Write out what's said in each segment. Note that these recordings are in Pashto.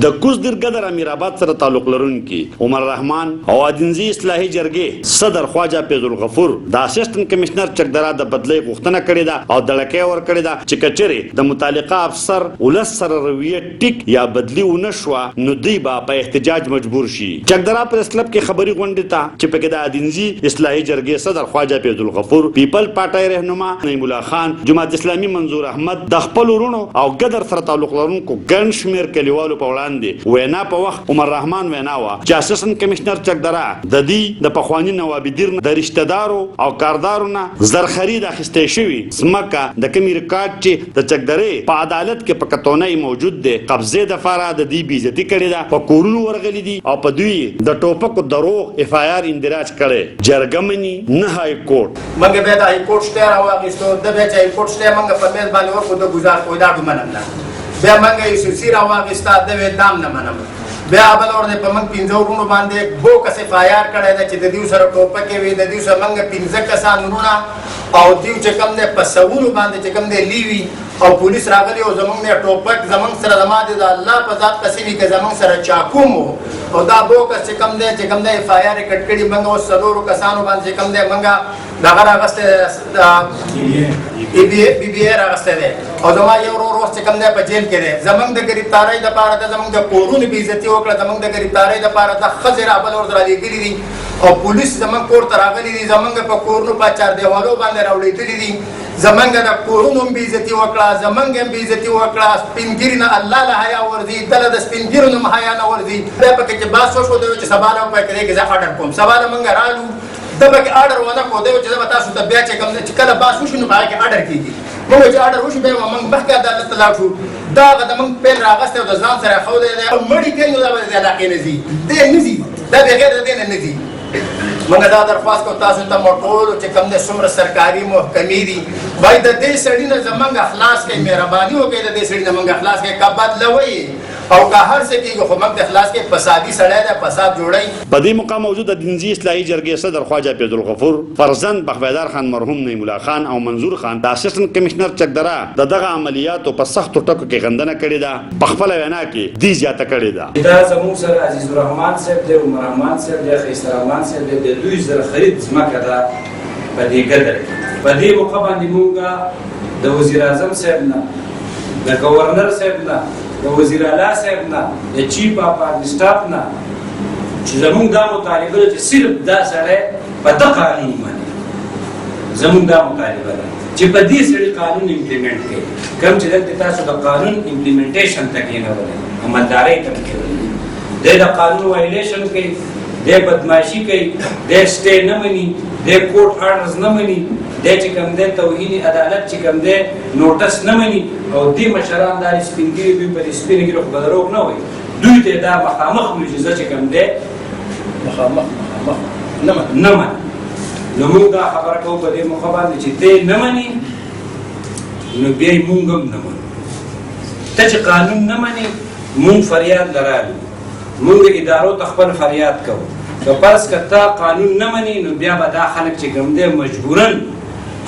د کوزدر ګدر امیرآباد سره تعلق لرونکي عمر رحمان او ادینزي اصلاحي جرګې صدر خواجه فیض الغفور د اسسټنټ کمشنر چکدرا د بدلۍ غوښتنه کړې ده او دړکې ور کړې ده چې کچېرې د متعلقه افسر ولس سره رویه ټیک یا بدلی ونه شوه نو دوی به په احتجاج مجبور شي. چکدرا پریس کلب کې خبري غونډې ته چې پکې د ادینزي اصلاحي جرګې صدر خواجه فیض الغفور، پیپل پارټۍ رهنما نعیم الله خان، جماعت اسلامي منظور احمد د خپل ورونو او ګدر سره تعلق لرونکو ګڼ شمېر کلیوالو په وړاندې وینا په وخت عمر رحمان وینا وه چې اسسټنټ کمشنر چکدرا د دې د پخواني نوابدیر د رشته دارو او کاردارو نه زرخري د اخیستې شوي ځمکه د کومې ریکارډ چې د چکدرې په عدالت کې په کتونی موجود دی قبضې دپاره د دې بېعزتي کړې ده، په کورونو ورغلي دي او په دوی د ټوپکو دروغ اف آی آر اندراج کړی. جرګه مني نه های کورټ منګه به د های کورټ شته راواخیستو د به چې های کورټ شته منګه په میز باندې ورکو د گزار کوی دا منم نه بیا منګه یې سوسی راواخیستا د دام نه منم بیا بل ورته په منګ 15 ورونو باندې بو کسه فایار کړی دا چې د دې سره ټوپکې وي د دې سره منګه 15 کسان ورونه او دیو چې کوم نه په سوونو باندې چې کوم نه لیوي او پولیس راغلی او زمونږ نه ټوپک زمونږ سره د ماده د الله په ذات قسمی کې زمونږ سره چاکوم او دا بوکس چې کوم دی چې کوم دی اف آی آر کټ کړي موږ او سلورو کسانو باندې کوم دی موږ دغه راغسته بی بی آر راغسته دی او زما یو ورور چې کوم دی په جیل کې دی زمونږ د گرفتاری د پاره د زمونږ د کورونو بې عزتي وکړه زمونږ د گرفتاری د پاره د ښځې رابل ورته رالیږلي دي او پولیس زمونږ کور ته راغلي دي زمونږ په کورونو په چار دیوالو باندې راوړېدلي دي زمونږ د کورونو هم بې عزتي وکړه زمونږ هم بې عزتي وکړه سپین ګیري نه الله له حیا ورځي دله د سپین ګیرو نه هم حیا نه ورځي بیا پکې چې بحث وشو دی چې سبا له په کې زه اډر کوم سبا له موږ رالو د پکې اډر ونه کو دی چې زه تاسو ته بیا چې کوم چې کله بحث وشو نو هغه کې اډر کیږي موږ چې اډر وشو بیا موږ مخکې عدالت ته لاړ شو دا د موږ پیل راغسته او د ځان سره خو دی مړی کوي نو دا به د علاقې نه ځي دی نه ځي دا بغیر د دې نه ځي. موږ دا درخواست کوو تاسو ته موټول چې کوم د څومره سرکاري محکمې دي وای د دې سړي نه زمونږ اخلاص کوي مهرباني وکړئ د دې سړي نه موږ اخلاص کوي که بدلوي او که هر څه کېږي خو موږ د اخلاص کوي فسادي سړی دی فساد جوړوي. په دې مقام موجود د دینزي اصلاحي جرګې صدر خواجه فیض الغفور فرزند بخویدار خان مرحوم نعیم الله خان او منظور خان د اسسټنټ کمشنر چکدرا د دغه عملیاتو په سختو ټکو کې غندنه کړې ده په خپله وینا کې دې زیاته کړې ده. دا زموږ سره عزیز الرحمن صاحب دی عمر رحمان صاحب دی خیس رحمان صاحب دی د دوی زره خرید ځمکه ده په دې ګدر کې په دې موقع باندې موږ د وزیر اعظم صاحب نه د گورنر صاحب نه د وزیر اعلی صاحب نه د چیف اف سټاف نه چې زموږ دا مطالبه ده چې صرف دا سړی په دغه قانون باندې زموږ دا مطالبه ده چې په دې سړي قانون امپلیمنټ کړي کوم چې دلته تاسو د قانون امپلیمنټیشن ته کېنولئ عملدارۍ ته کېنولئ دی د قانون وایلیشن کوي دی بدماشي کوي دی سټې نه مني دی کوټ آرډرز نه مني دی چې کوم دی توهین عدالت چې کوم دی نوټس نه مني او دې مشران دا سپین ګیري دوی په دې سپین ګیرو خو به دروغ نه وایي دوی ته دا مخامخ معجزه چې کوم دی مخامخ نه مني نو موږ دا خبره کوو په دې موقع باندې چې دی نه مني نو بیا یې موږ هم نه منو ته چې قانون نه مني موږ فریاد لرالو موږ ادارو ته خپل فریاد کوو که فرض که تا قانون نه مني نو بیا به دا خلک چې کوم دی مجبوراً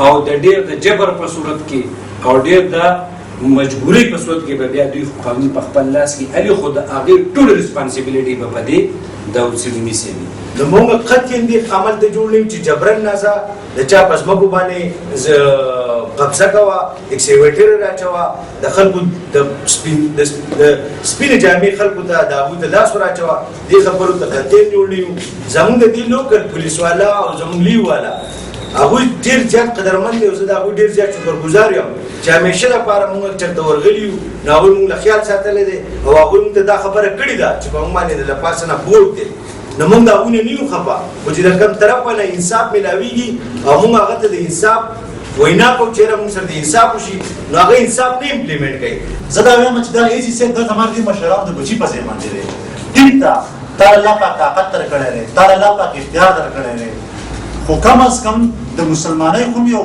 او د ډېر د جبر په صورت کې او ډېر د مجبورۍ په صورت کې به بیا دوی قانون په خپل لاس کې علي خو د هغې ټول ریسپانسیبلیټي به په دې د سیمې سوي نو موږ قطعاً دې عمل ته جوړ نه یو چې جبرن نازه د چا په ځمکو باندې قبضه کوه اکسیویټر راچوه د خلکو د سپینې جامې خلکو ته د هغوی ته لاس وراچوه دې خبرو ته قطعاً جوړ نه یو. زموږ د دې لوکل پولیس والا او زموږ لیو والا هغوی ډېر زیات قدرمند دي او زه د هغوی ډېر زیات شکرګزار یم چې همیشه دپاره موږ چېرته ورغلي یو نو هغوی موږ له خیال ساتلی دی او هغوی موږ ته دا خبره کړې ده چې په موږ باندې د له پاسه نه بوج دی نو موږ د هغوی نه نه یو خفه خو چې د کوم طرف نه انصاف میلاویږي او موږ هغه ته د انصاف وینا کوو چېرې موږ سره د انصاف وشي نو هغه انصاف نه امپلیمنټ کوي. زه دا وایم چې دا ایزي صاحب دا زما د مشرانو د بچي په ځای باندې دی ټیک ده تا الله پاک طاقت درکړی دی تا الله پاک اختیار درکړی دی خو کم از کم د مسلمانۍ خو هم یو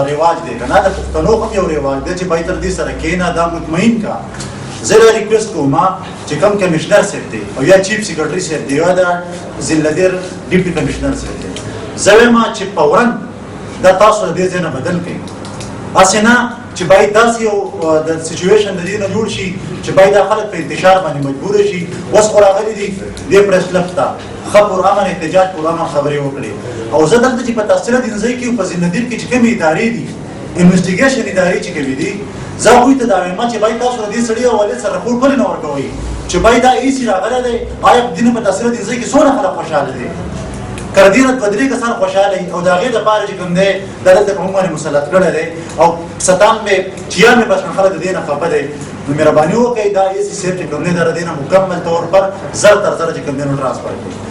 رواج دی که نه د پښتنو خو هم یو رواج دی چې باید تر دې سره کښېنه دا مطمئن کا زه دا ریکویسټ کوم چې کوم کمشنر صاحب دی او یا چیف سیکرټري صاحب دی یا د ضلع دیر ډیپټي کمشنر صاحب دی زه وایم چې فوراً دا تاسو د دې ځای نه بدل کړئ هسې نه چې باید داسې یو د سچویشن د دې نه جوړ شي چې باید دا خلک په انتشار باندې مجبور شي. اوس خو راغلي دي دې پریس کلب ته ښه پرامن احتجاج پرامن خبرې وکړي. او زه دلته چې په تحصیل دینځۍ کې په زندګۍ کې چې کومې ادارې دي انویسټیګیشن ادارې چې کوي دي زه هغوی ته دا وایم چې باید تاسو د دې سړي او والد سره رپورټ ولې نه ورکوئ چې باید دا ایسي راغلی دی آیا په دې په تحصیل دینځۍ کې څومره خلک خوشحاله دي که د دې نه دوه درې کسان خوشحاله وي او د هغې دپاره چې کوم دی دا دلته په موږ باندې مسلط کړی دی او 97-96% خلک د دې نه خفه دی. نو مهرباني وکړئ دا ایسي صاحب چې کوم دی د دې نه مکمل طور پر زر تر زر چې کوم دی نو ټرانسفر کړي.